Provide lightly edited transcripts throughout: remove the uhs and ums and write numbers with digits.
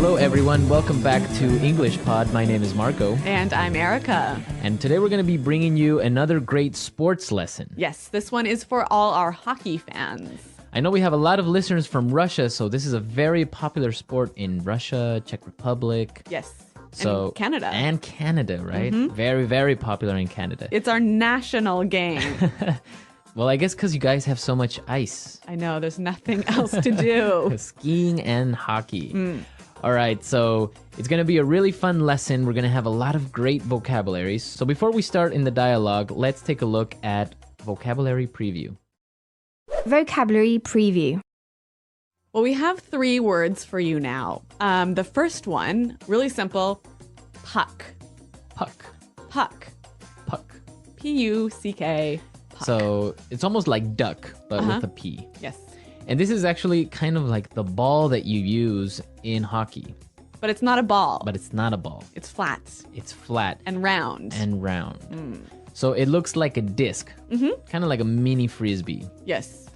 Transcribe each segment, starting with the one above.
Hello everyone, welcome back to English Pod. My name is Marco. And I'm Erica. And today we're going to be bringing you another great sports lesson. Yes, this one is for all our hockey fans. I know we have a lot of listeners from Russia, so this is a very popular sport in Russia, Czech Republic. Yes, So, and Canada. And Canada, right? Very, very popular in Canada. It's our national game. Well, I guess because you guys have so much ice. I know, there's nothing else to do. Skiing and hockey. All right, so it's going to be a really fun lesson. We're going to have a lot of great vocabularies. So before we start in the dialogue, let's take a look at vocabulary preview. Vocabulary preview. Well, we have 3 words for you now. The first one, really simple, puck. Puck. Puck. Puck. P-U-C-K. Puck. So it's almost like duck, but with a P. Yes. And this is actually kind of like the ball that you use in hockey. But it's not a ball. But it's not a ball. It's flat. It's flat. And round. And round. So it looks like a disc. Kind of like a mini frisbee. Yes.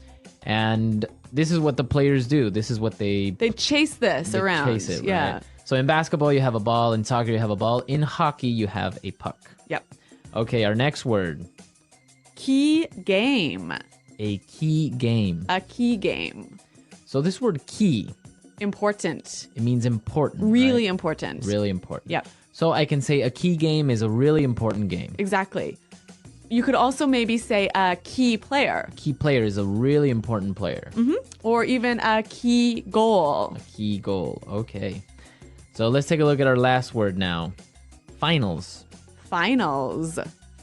And this is what the players do. This is what they chase this around. chase it, yeah. right? So in basketball, you have a ball. In soccer, you have a ball. In hockey, you have a puck. Yep. Okay, our next word. Key game. A key game. A key game. So this word key, Important. it means important. Really right? important. Really important. Yep. So I can say a key game is a really important game. Exactly. You could also maybe say a key player. Key player is a really important player. Or even a key goal. A key goal. Okay. So let's take a look at our last word now. Finals. Finals.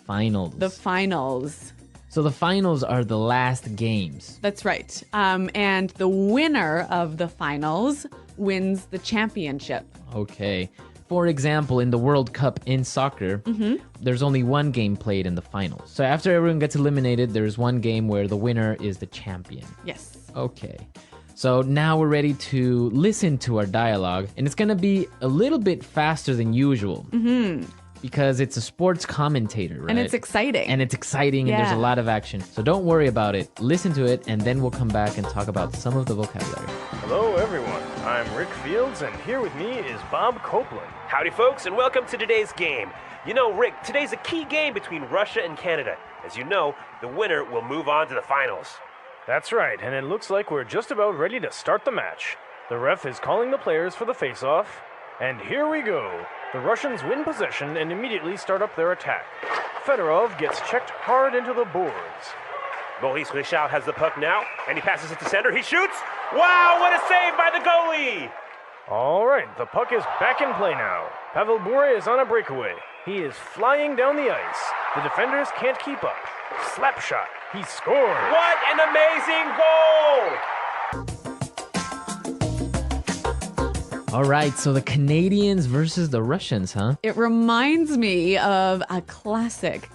Finals. The finals. So the finals are the last games. That's right. And the winner of the finals wins the championship. Okay. For example, in the World Cup in soccer, there's only one game played in the finals. So after everyone gets eliminated, there's one game where the winner is the champion. Yes. Okay. So now we're ready to listen to our dialogue, and it's going to be a little bit faster than usual. Because it's a sports commentator, right? And it's exciting. And it's exciting, and there's a Yeah. lot of action. So don't worry about it. Listen to it, and then we'll come back and talk about some of the vocabulary. Hello, everyone. I'm Rick Fields, and here with me is Bob Copeland. Howdy, folks, and welcome to today's game. You know, Rick, today's a key game between Russia and Canada. As you know, the winner will move on to the finals. That's right, and it looks like we're just about ready to start the match. The ref is calling the players for the face-off, and here we go. The Russians win possession and immediately start up their attack. Fedorov gets checked hard into the boards. Maurice Richard has the puck now, and he passes it to center. He shoots! Wow, what a save by the goalie! All right, the puck is back in play now. Pavel Bure is on a breakaway. He is flying down the ice. The defenders can't keep up. Slap shot. He scores. What an amazing goal! All right, so the Canadians versus the Russians, huh? It reminds me of a classic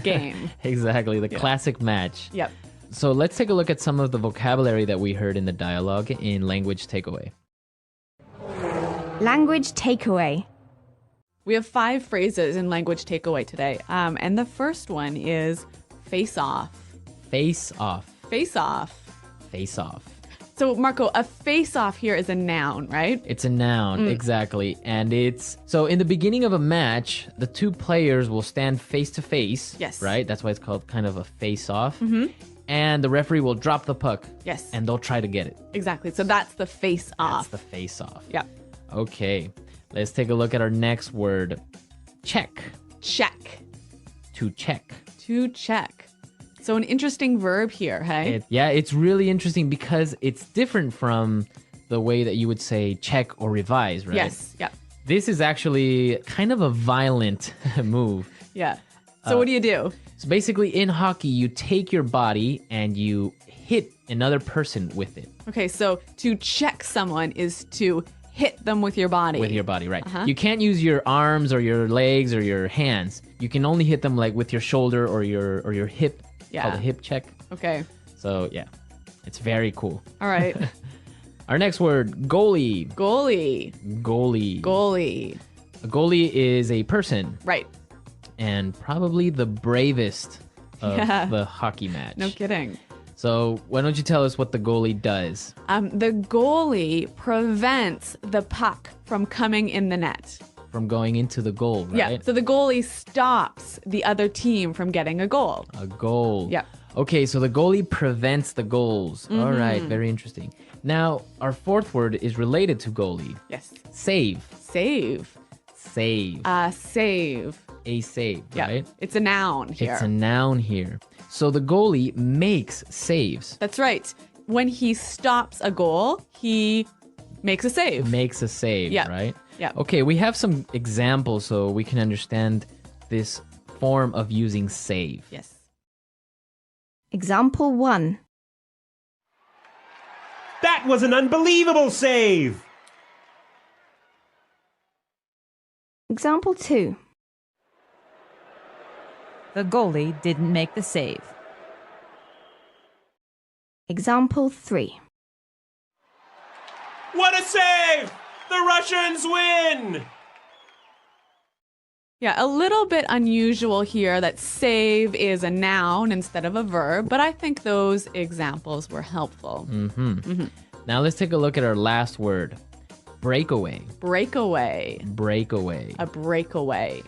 game. Exactly, the classic match. Yep. So let's take a look at some of the vocabulary that we heard in the dialogue in Language Takeaway. Language takeaway. We have 5 phrases in language takeaway today. And the first one is face off. Face off. Face off. Face off. So, Marco, a face off here is a noun, right? It's a noun, exactly. And it's so in the beginning of a match, the two players will stand face to face. Yes. Right? That's why it's called kind of a face off. And the referee will drop the puck. Yes. And they'll try to get it. Exactly. So that's the face off. That's the face off. Yeah. Okay. Let's take a look at our next word. Check. Check. To check. To check. So an interesting verb here, hey? It's really interesting because it's different from the way that you would say check or revise, right? Yes. Yeah. This is actually kind of a violent move. Yeah. So what do you do? So basically in hockey, you take your body and you hit another person with it. Okay, so to check someone is to hit them with your body. With your body, right. You can't use your arms or your legs or your hands. You can only hit them like with your shoulder or your hip. Yeah. Called a hip check. Okay. So yeah, it's very cool. All right. Our next word, goalie. Goalie. Goalie. Goalie. A goalie is a person. Right. And probably the bravest of Yeah. the hockey match. No kidding. So why don't you tell us what the goalie does? The goalie prevents the puck from coming in the net. From going into the goal, right? Yeah. So the goalie stops the other team from getting a goal. A goal. Yeah. Okay, so the goalie prevents the goals. All right, very interesting. Now, our fourth word is related to goalie. Yes. Save. Save. Save. Save. A save, Yeah. right? It's a noun here. It's a noun here. So the goalie makes saves. That's right. When he stops a goal, he makes a save. Makes a save, Yeah. right? Yeah. Okay, we have some examples so we can understand this form of using save. Yes. Example 1. That was an unbelievable save! Example 2. The goalie didn't make the save. Example 3. What a save! The Russians win! Yeah, a little bit unusual here that save is a noun instead of a verb, but I think those examples were helpful. Now let's take a look at our last word. Breakaway. Breakaway. Breakaway. A breakaway.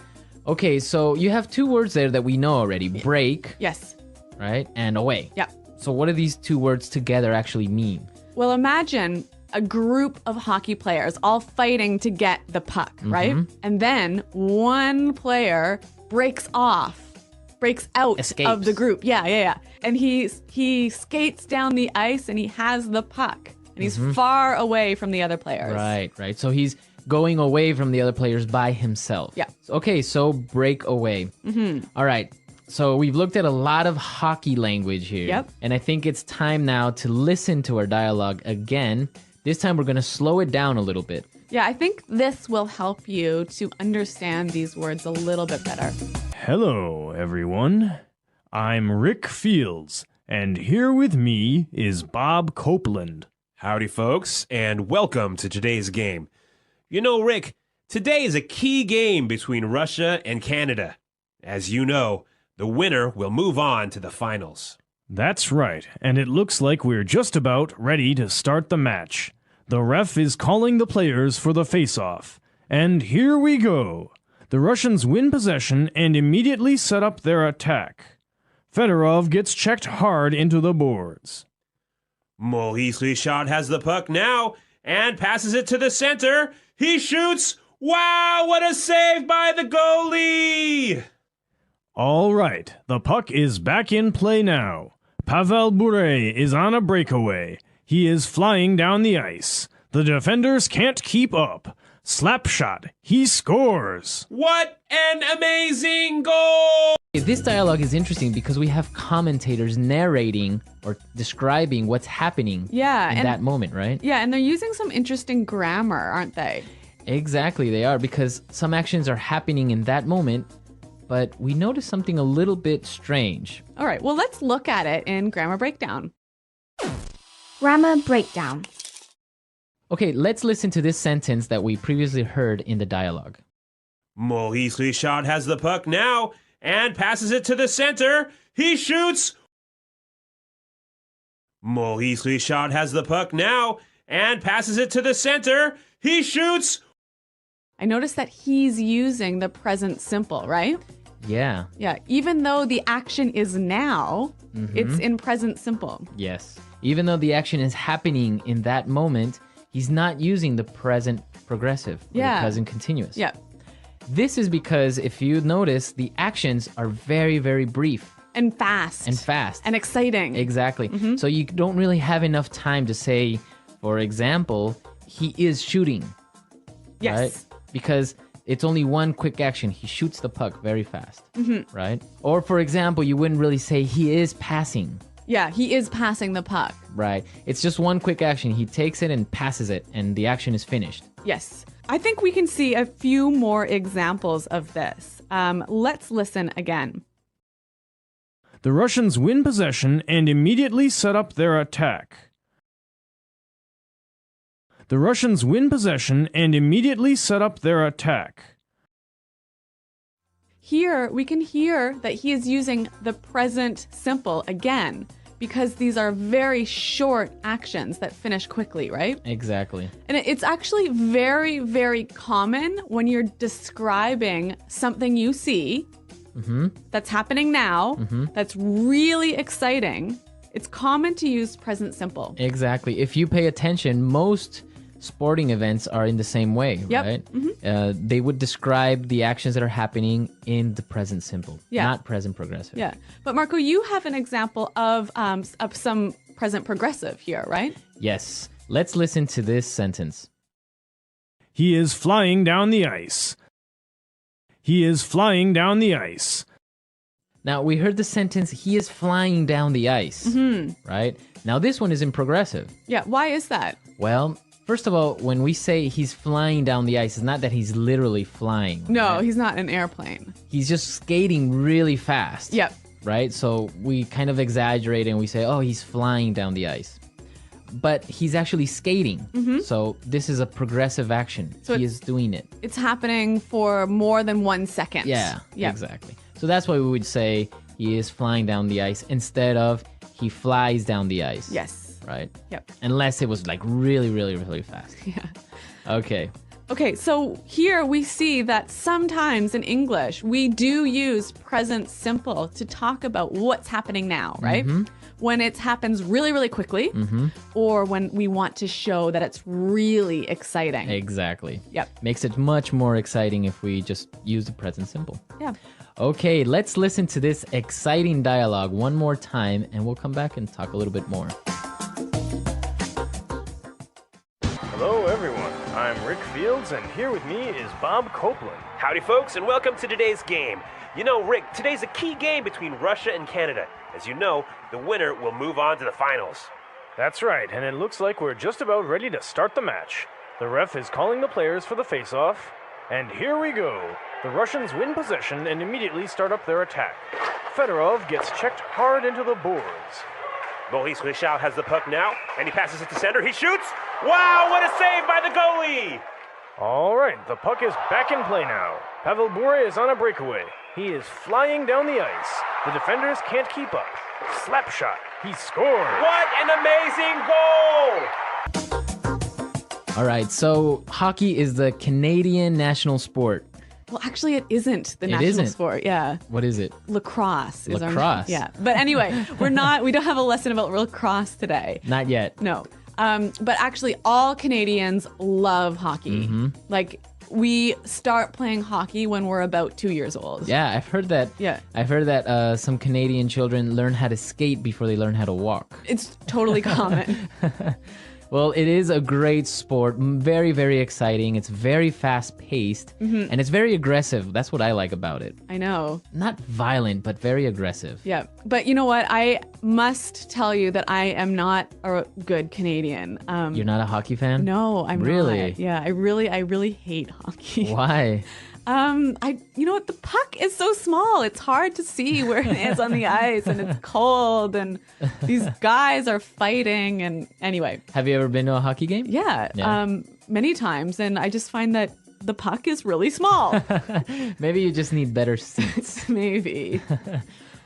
Okay, so you have two words there that we know already. Break, Yes. right? And away. Yeah. So what do these two words together actually mean? Well, imagine a group of hockey players all fighting to get the puck, right? And then one player breaks out Escapes. of the group. Yeah. And he skates down the ice and he has the puck. And he's far away from the other players. Right. So he's going away from the other players by himself. Yeah. Okay, so break away. All right. So we've looked at a lot of hockey language here. Yep. And I think it's time now to listen to our dialogue again. This time we're going to slow it down a little bit. Yeah, I think this will help you to understand these words a little bit better. Hello, everyone. I'm Rick Fields, and here with me is Bob Copeland. Howdy, folks, and welcome to today's game. You know, Rick, today is a key game between Russia and Canada. As you know, the winner will move on to the finals. That's right, and it looks like we're just about ready to start the match. The ref is calling the players for the face-off. And here we go. The Russians win possession and immediately set up their attack. Fedorov gets checked hard into the boards. Mohisly shot has the puck now and passes it to the center. He shoots. Wow, what a save by the goalie! All right, the puck is back in play now. Pavel Bure is on a breakaway. He is flying down the ice. The defenders can't keep up. Slap shot. He scores. What an amazing goal! This dialogue is interesting because we have commentators narrating or describing what's happening in that moment, right? Yeah, and they're using some interesting grammar, aren't they? Exactly, they are, because some actions are happening in that moment, but we notice something a little bit strange. All right, well, let's look at it in Grammar Breakdown. Grammar breakdown. Okay, let's listen to this sentence that we previously heard in the dialogue. Mohisly shot has the puck now and passes it to the center. He shoots. Mohisly shot has the puck now and passes it to the center. He shoots. I noticed that he's using the present simple, right? Yeah, Yeah, even though the action is now, it's in present simple. yes. Even though the action is happening in that moment, he's not using the present progressive or the present continuous. Yeah. This is because, if you notice, the actions are very, very brief And fast. and fast. And exciting. Exactly. So you don't really have enough time to say, for example, he is shooting. Yes. Right? Because it's only one quick action. He shoots the puck very fast. Right? Or, for example, you wouldn't really say he is passing. Yeah, he is passing the puck. Right? It's just one quick action. He takes it and passes it, and the action is finished. Yes. I think we can see a few more examples of this. Let's listen again. The Russians win possession and immediately set up their attack. The Russians win possession and immediately set up their attack. Here, we can hear that he is using the present simple again. because these are very short actions that finish quickly, right? Exactly. And it's actually very, very common when you're describing something you see that's happening now, that's really exciting. It's common to use present simple. Exactly. If you pay attention, most sporting events are in the same way, Yep. right? They would describe the actions that are happening in the present simple, Yeah. not present progressive. Yeah. But Marco, you have an example of some present progressive here, right? Yes. Let's listen to this sentence. He is flying down the ice. He is flying down the ice. Now, we heard the sentence, he is flying down the ice, right? Now, this one is in progressive. Yeah. Why is that? Well, first of all, when we say he's flying down the ice, it's not that he's literally flying. No, right? he's not an airplane. He's just skating really fast. Yep. Right? So we kind of exaggerate and we say, oh, he's flying down the ice. But he's actually skating. So this is a progressive action. So he is doing it. It's happening for more than 1 second. Yeah, Yep. exactly. So that's why we would say he is flying down the ice instead of he flies down the ice. Yes. Right? Yep. Unless it was like really, really, really fast. Yeah. Okay. Okay, so here we see that sometimes in English, we do use present simple to talk about what's happening now, right? When it happens really, really quickly, or when we want to show that it's really exciting. Exactly. Yep. Makes it much more exciting if we just use the present simple. Yeah. Okay, let's listen to this exciting dialogue one more time and we'll come back and talk a little bit more. Hello, everyone. I'm Rick Fields, and here with me is Bob Copeland. Howdy, folks, and welcome to today's game. You know, Rick, today's a key game between Russia and Canada. As you know, the winner will move on to the finals. That's right, and it looks like we're just about ready to start the match. The ref is calling the players for the face-off, and here we go. The Russians win possession and immediately start up their attack. Fedorov gets checked hard into the boards. Maurice Richard has the puck now, and he passes it to center. He shoots! Wow, what a save by the goalie! All right, the puck is back in play now. Pavel Bure is on a breakaway. He is flying down the ice. The defenders can't keep up. Slap shot. He scored. What an amazing goal! All right, so hockey is the Canadian national sport. Well, actually, it isn't the It national isn't? sport. Yeah. What is it? Lacrosse is our Lacrosse. Yeah. But anyway, we don't have a lesson about lacrosse today. Not yet. No. But actually, all Canadians love hockey. Like, we start playing hockey when we're about 2 years old. Yeah, I've heard that. Yeah. I've heard that some Canadian children learn how to skate before they learn how to walk. It's totally common. Well, it is a great sport, very, very exciting. It's very fast-paced, and it's very aggressive. That's what I like about it. I know. Not violent, but very aggressive. Yeah. But you know what? I must tell you that I am not a good Canadian. You're not a hockey fan? No, I'm Really? not. Yeah, I really hate hockey. Why? You know what? The puck is so small. It's hard to see where it is on the ice, and it's cold, and these guys are fighting. And anyway, Have you ever been to a hockey game? yeah, Yeah. many times, and I just find that the puck is really small. Maybe you just need better seats. Maybe.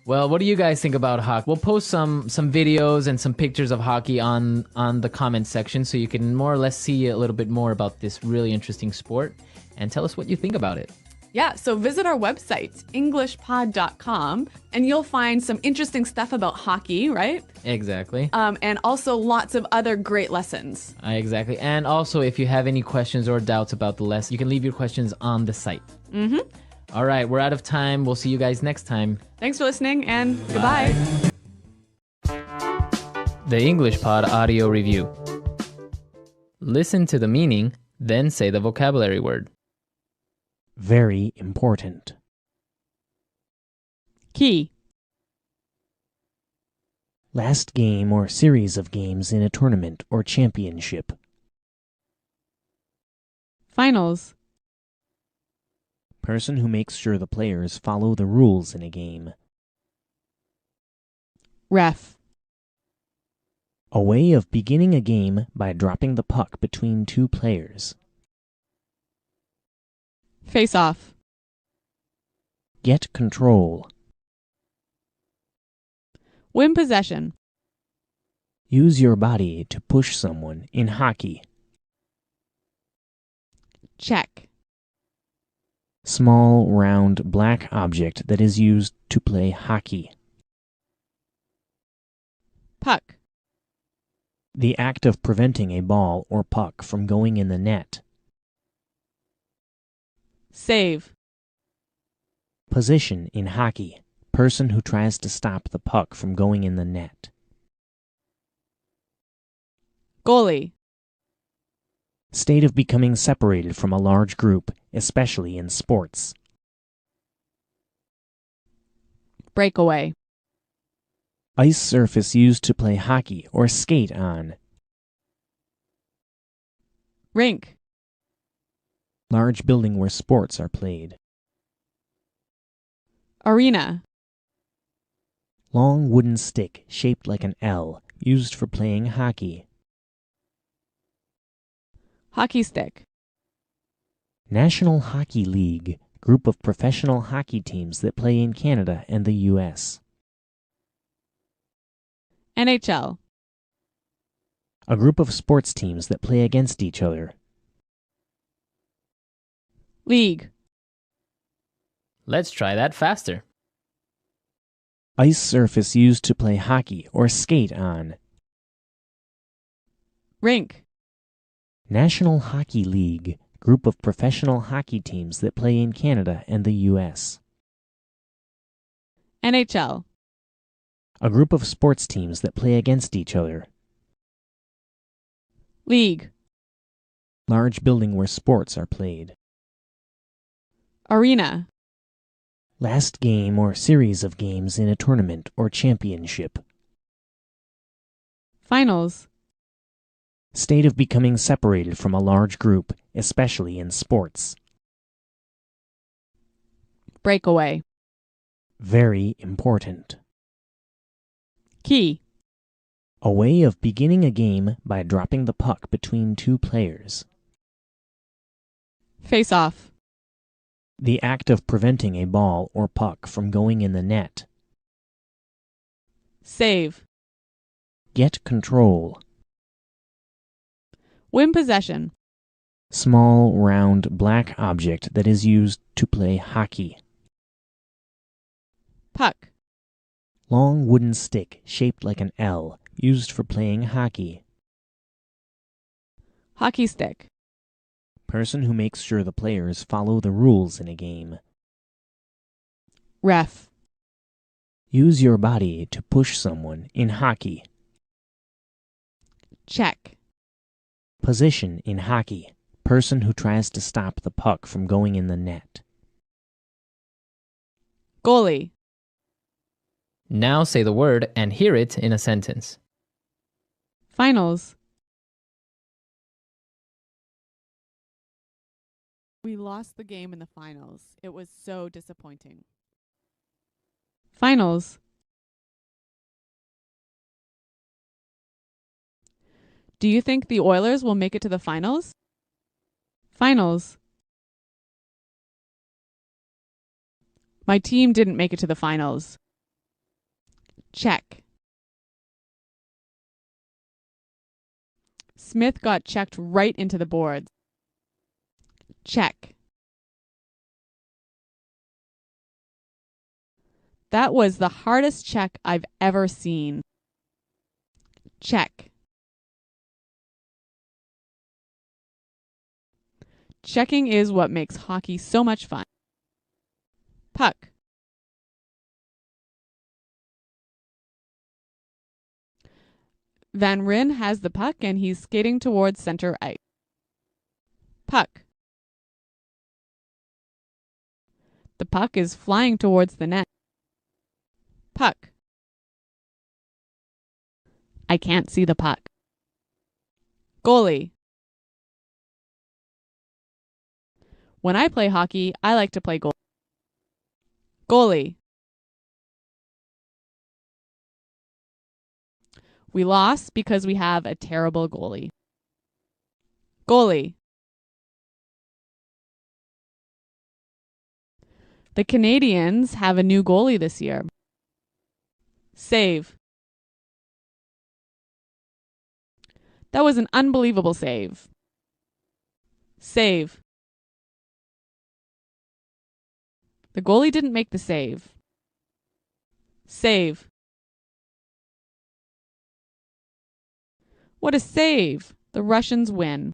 Well, what do you guys think about hockey? We'll post some videos and some pictures of hockey on the comment section so you can more or less see a little bit more about this really interesting sport and tell us what you think about it. Yeah, so visit our website, englishpod.com, and you'll find some interesting stuff about hockey, right? Exactly. And also lots of other great lessons. Exactly. And also, if you have any questions or doubts about the lesson, you can leave your questions on the site. All right, we're out of time. We'll see you guys next time. Thanks for listening, and goodbye. The English Pod Audio Review. Listen to the meaning, then say the vocabulary word. Very important. Key. Last game or series of games in a tournament or championship. Finals. Person who makes sure the players follow the rules in a game. Ref. A way of beginning a game by dropping the puck between two players. Face off. Get control. Win possession. Use your body to push someone in hockey. Check. Small, round, black object that is used to play hockey. Puck. The act of preventing a ball or puck from going in the net. Save. Position in hockey. Person who tries to stop the puck from going in the net. Goalie. State of becoming separated from a large group, especially in sports. Breakaway. Ice surface used to play hockey or skate on. Rink. Large building where sports are played. Arena. Long wooden stick shaped like an L, used for playing hockey. Hockey stick. National Hockey League, group of professional hockey teams that play in Canada and the U.S. NHL. A group of sports teams that play against each other. League. Let's try that faster. Ice surface used to play hockey or skate on. Rink. National Hockey League, group of professional hockey teams that play in Canada and the U.S. NHL. A group of sports teams that play against each other. League. Large building where sports are played. Arena. Last game or series of games in a tournament or championship. Finals. State of becoming separated from a large group, especially in sports. Breakaway. Very important. Key. A way of beginning a game by dropping the puck between two players. Face off. The act of preventing a ball or puck from going in the net. Save. Get control. Win possession. Small, round, black object that is used to play hockey. Puck. Long wooden stick shaped like an L, used for playing hockey. Hockey stick. Person who makes sure the players follow the rules in a game. Ref. Use your body to push someone in hockey. Check. Position in hockey. Person who tries to stop the puck from going in the net. Goalie. Now say the word and hear it in a sentence. Finals. We lost the game in the finals. It was so disappointing. Finals. Do you think the Oilers will make it to the finals? Finals. My team didn't make it to the finals. Check. Smith got checked right into the boards. Check. That was the hardest check I've ever seen. Check. Checking is what makes hockey so much fun. Puck. Van Ryn has the puck and he's skating towards center ice. Puck. The puck is flying towards the net. Puck. I can't see the puck. Goalie. When I play hockey, I like to play goal. Goalie. We lost because we have a terrible goalie. Goalie. The Canadians have a new goalie this year. Save. That was an unbelievable save. Save. The goalie didn't make the save. Save. What a save! The Russians win.